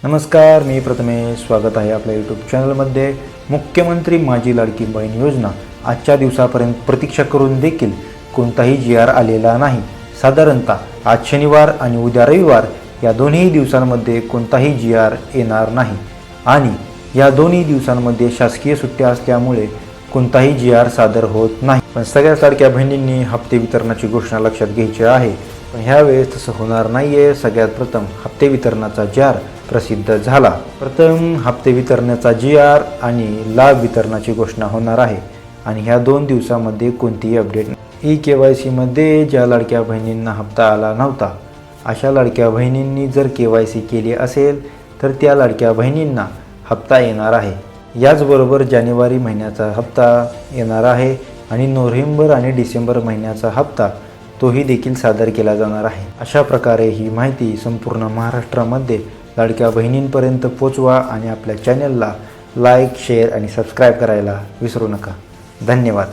नमस्कार, मी प्रथमेश. स्वागत आहे आपल्या यूट्यूब चॅनलमध्ये. मुख्यमंत्री माझी लाडकी बहीण योजना आजच्या दिवसापर्यंत प्रतीक्षा करून देखील कोणताही GR आलेला नाही. साधारणतः आज शनिवार आणि उद्या रविवार या दोन्ही दिवसांमध्ये कोणताही GR येणार नाही आणि या दोन्ही दिवसांमध्ये शासकीय सुट्ट्या असल्यामुळे कोणताही GR सादर होत नाही. पण सगळ्याच लाडक्या बहिणींनी हप्ते वितरणाची घोषणा लक्षात घ्यायची आहे. पण ह्यावेळेस तसं होणार नाही आहे. सगळ्यात प्रथम हप्ते वितरणाचा GR प्रसिद्ध झाला. प्रथम हप्ते वितरणाचा GR आणि लाभ वितरणाची घोषणा होणार आहे आणि ह्या 2 दिवसामध्ये कोणतीही अपडेट नाही. KYC मध्ये ज्या लाडक्या बहिणींना हप्ता आला नव्हता अशा लाडक्या बहिणींनी जर KYC केली असेल तर त्या लाडक्या बहिणींना हप्ता येणार आहे. याचबरोबर जानेवारी महिन्याचा हप्ता येणार आहे आणि नोव्हेंबर आणि डिसेंबर महिन्याचा हप्ता तोही देखील सादर केला जाणार आहे. अशा प्रकारे ही माहिती संपूर्ण महाराष्ट्रामध्ये लाडक्या बहिणींपर्यंत पोचवा आणि आपल्या चॅनलला लाईक, शेअर आणि सबस्क्राईब करायला विसरू नका. धन्यवाद.